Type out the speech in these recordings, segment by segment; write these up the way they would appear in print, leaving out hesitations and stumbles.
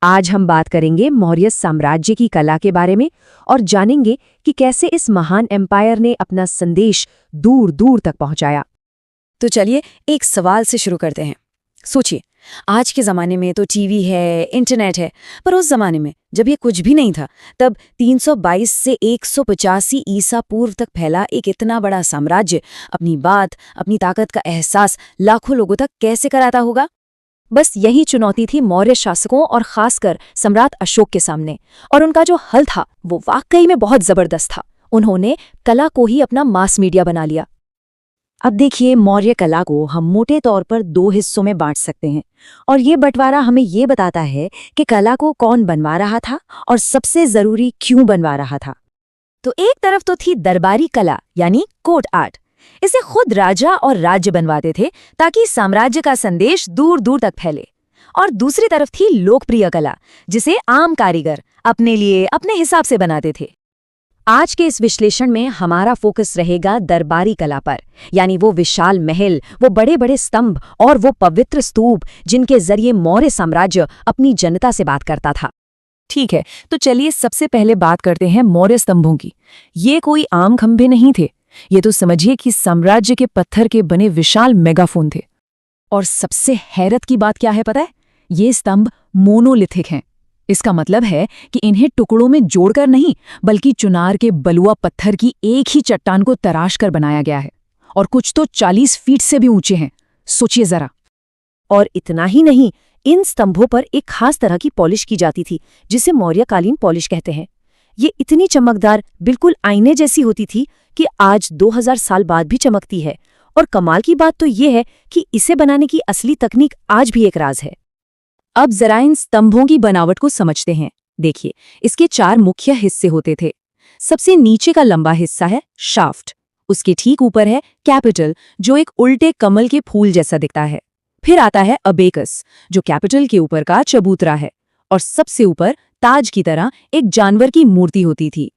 आज हम बात करेंगे मौर्य साम्राज्य की कला के बारे में और जानेंगे कि कैसे इस महान एम्पायर ने अपना संदेश दूर दूर तक पहुंचाया। तो चलिए एक सवाल से शुरू करते हैं। सोचिए, आज के ज़माने में तो टीवी है, इंटरनेट है, पर उस ज़माने में जब ये कुछ भी नहीं था, तब 322 से 185 ईसा पूर्व तक फैला एक इतना बड़ा साम्राज्य अपनी बात, अपनी ताकत का एहसास लाखों लोगों तक कैसे कराता होगा? बस यही चुनौती थी मौर्य शासकों और खासकर सम्राट अशोक के सामने, और उनका जो हल था वो वाकई में बहुत जबरदस्त था। उन्होंने कला को ही अपना मास मीडिया बना लिया। अब देखिए, मौर्य कला को हम मोटे तौर पर 2 हिस्सों में बांट सकते हैं, और ये बंटवारा हमें ये बताता है कि कला को कौन बनवा रहा था और सबसे जरूरी क्यों बनवा रहा था। तो एक तरफ तो थी दरबारी कला यानी कोर्ट आर्ट। इसे खुद राजा और राज्य बनवाते थे ताकि साम्राज्य का संदेश दूर दूर तक फैले। और दूसरी तरफ थी लोकप्रिय कला, जिसे आम कारीगर अपने लिए अपने हिसाब से बनाते थे। आज के इस विश्लेषण में हमारा फोकस रहेगा दरबारी कला पर, यानी वो विशाल महल, वो बड़े बड़े स्तंभ और वो पवित्र स्तूप जिनके जरिए मौर्य साम्राज्य अपनी जनता से बात करता था। ठीक है, तो चलिए सबसे पहले बात करते हैं मौर्य स्तंभों की। ये कोई आम खंभे नहीं थे, ये तो समझिए कि साम्राज्य के पत्थर के बने विशाल मेगाफोन थे। और सबसे हैरत की बात क्या है पता है? ये स्तंभ मोनोलिथिक हैं। इसका मतलब है कि इन्हें टुकड़ों में जोड़कर नहीं, बल्कि चुनार के बलुआ पत्थर की एक ही चट्टान को तराश कर बनाया गया है। और कुछ तो 40 फीट से भी ऊंचे हैं, सोचिए जरा। और इतना ही नहीं, इन स्तंभों पर एक खास तरह की पॉलिश की जाती थी, जिसे मौर्यकालीन पॉलिश कहते हैं। ये इतनी चमकदार, बिल्कुल आईने जैसी होती थी कि आज 2000 साल बाद भी चमकती है। और कमाल की बात तो ये है कि इसे बनाने की असली तकनीक आज भी एक राज है। अब जरा इन स्तंभों की बनावट को समझते हैं। देखिए, इसके 4 मुख्य हिस्से होते थे। सबसे नीचे का लंबा हिस्सा है शाफ्ट। उसके ठीक ऊपर है कैपिटल, जो एक उल्टे कमल के फूल जैसा दिखता है। फिर आता है अबेकस, जो कैपिटल के ऊपर का चबूतरा है। और सबसे ऊपर ताज की तरह एक जानवर की मूर्ति होती थी।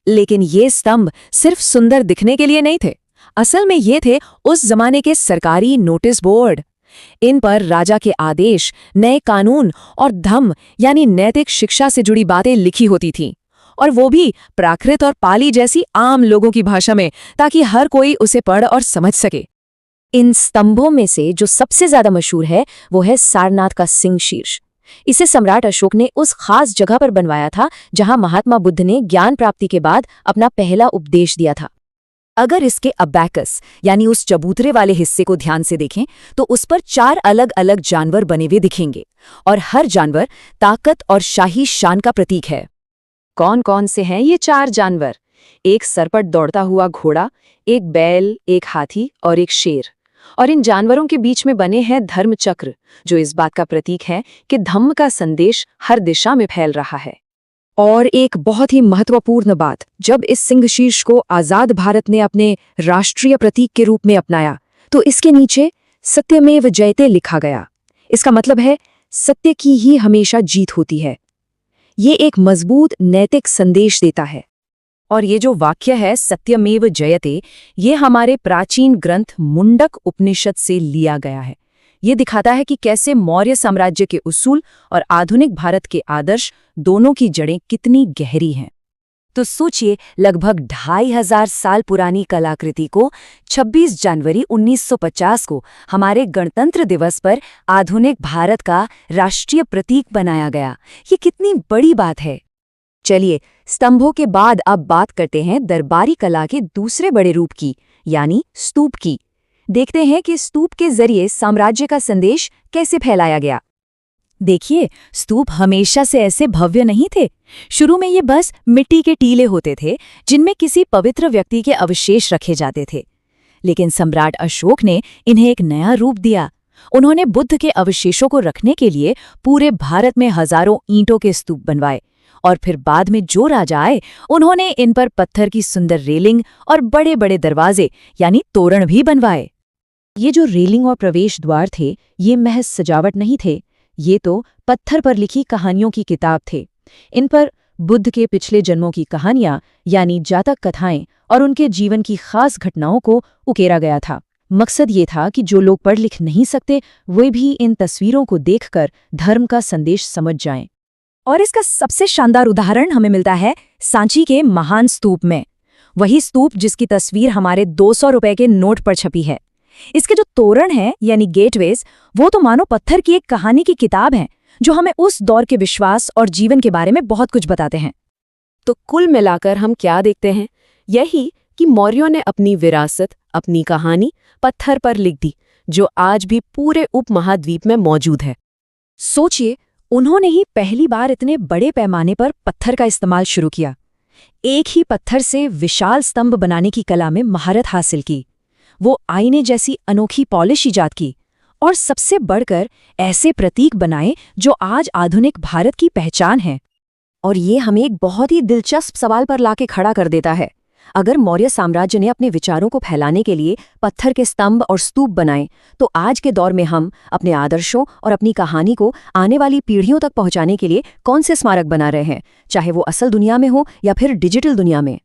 लेकिन ये स्तंभ सिर्फ सुंदर दिखने के लिए नहीं थे। असल में ये थे उस जमाने के सरकारी नोटिस बोर्ड। इन पर राजा के आदेश, नए कानून और धम्म यानी नैतिक शिक्षा से जुड़ी बातें लिखी होती थीं। और वो भी प्राकृत और पाली जैसी आम लोगों की भाषा में, ताकि हर कोई उसे पढ़ और समझ सके। इन स्तंभों में से जो सबसे ज्यादा मशहूर है वो है सारनाथ का सिंह शीर्ष। इसे सम्राट अशोक ने उस खास जगह पर बनवाया था जहां महात्मा बुद्ध ने ज्ञान प्राप्ति के बाद अपना पहला उपदेश दिया था। अगर इसके अबैकस यानी उस चबूतरे वाले हिस्से को ध्यान से देखें तो उस पर 4 अलग अलग जानवर बने हुए दिखेंगे, और हर जानवर ताकत और शाही शान का प्रतीक है। कौन कौन से हैं ये 4 जानवर? एक सर पर दौड़ता हुआ घोड़ा, एक बैल, एक हाथी और एक शेर। और इन जानवरों के बीच में बने हैं धर्म चक्र, जो इस बात का प्रतीक है कि धम्म का संदेश हर दिशा में फैल रहा है। और एक बहुत ही महत्वपूर्ण बात, जब इस सिंह शीर्ष को आजाद भारत ने अपने राष्ट्रीय प्रतीक के रूप में अपनाया तो इसके नीचे सत्यमेव जयते लिखा गया। इसका मतलब है सत्य की ही हमेशा जीत होती है। ये एक मजबूत नैतिक संदेश देता है। और ये जो वाक्य है सत्यमेव जयते, ये हमारे प्राचीन ग्रंथ मुंडक उपनिषद से लिया गया है। ये दिखाता है कि कैसे मौर्य साम्राज्य के उसूल और आधुनिक भारत के आदर्श दोनों की जड़ें कितनी गहरी हैं। तो सोचिए, लगभग 2500 साल पुरानी कलाकृति को 26 जनवरी 1950 को हमारे गणतंत्र दिवस पर आधुनिक भारत का राष्ट्रीय प्रतीक बनाया गया। ये कितनी बड़ी बात है। चलिए, स्तंभों के बाद अब बात करते हैं दरबारी कला के दूसरे बड़े रूप की, यानी स्तूप की। देखते हैं कि स्तूप के जरिए साम्राज्य का संदेश कैसे फैलाया गया। देखिए, स्तूप हमेशा से ऐसे भव्य नहीं थे। शुरू में ये बस मिट्टी के टीले होते थे जिनमें किसी पवित्र व्यक्ति के अवशेष रखे जाते थे। लेकिन सम्राट अशोक ने इन्हें एक नया रूप दिया। उन्होंने बुद्ध के अवशेषों को रखने के लिए पूरे भारत में हजारों ईंटों के स्तूप बनवाए। और फिर बाद में जो राजा आए, उन्होंने इन पर पत्थर की सुंदर रेलिंग और बड़े बड़े दरवाजे यानी तोरण भी बनवाए। ये जो रेलिंग और प्रवेश द्वार थे, ये महज सजावट नहीं थे, ये तो पत्थर पर लिखी कहानियों की किताब थे। इन पर बुद्ध के पिछले जन्मों की कहानियां यानी जातक कथाएं और उनके जीवन की खास घटनाओं को उकेरा गया था। मकसद ये था कि जो लोग पढ़ लिख नहीं सकते वे भी इन तस्वीरों को देखकर धर्म का संदेश समझ जाएं। और इसका सबसे शानदार उदाहरण हमें मिलता है सांची के महान स्तूप में। वही स्तूप जिसकी तस्वीर हमारे 200 रुपए के नोट पर छपी है। इसके जो तोरण हैं यानी गेटवेज, वो तो मानो पत्थर की एक कहानी की किताब है जो हमें उस दौर के विश्वास और जीवन के बारे में बहुत कुछ बताते हैं। तो कुल मिलाकर हम क्या देखते हैं? यही कि मौर्यों ने अपनी विरासत, अपनी कहानी पत्थर पर लिख दी, जो आज भी पूरे उपमहाद्वीप में मौजूद है। सोचिए, उन्होंने ही पहली बार इतने बड़े पैमाने पर पत्थर का इस्तेमाल शुरू किया। एक ही पत्थर से विशाल स्तंभ बनाने की कला में महारत हासिल की। वो आईने जैसी अनोखी पॉलिश ईजाद की और सबसे बढ़कर ऐसे प्रतीक बनाए जो आज आधुनिक भारत की पहचान है। और ये हमें एक बहुत ही दिलचस्प सवाल पर लाके खड़ा कर देता है। अगर मौर्य साम्राज्य ने अपने विचारों को फैलाने के लिए पत्थर के स्तंभ और स्तूप बनाए, तो आज के दौर में हम अपने आदर्शों और अपनी कहानी को आने वाली पीढ़ियों तक पहुंचाने के लिए कौन से स्मारक बना रहे हैं, चाहे वो असल दुनिया में हो या फिर डिजिटल दुनिया में।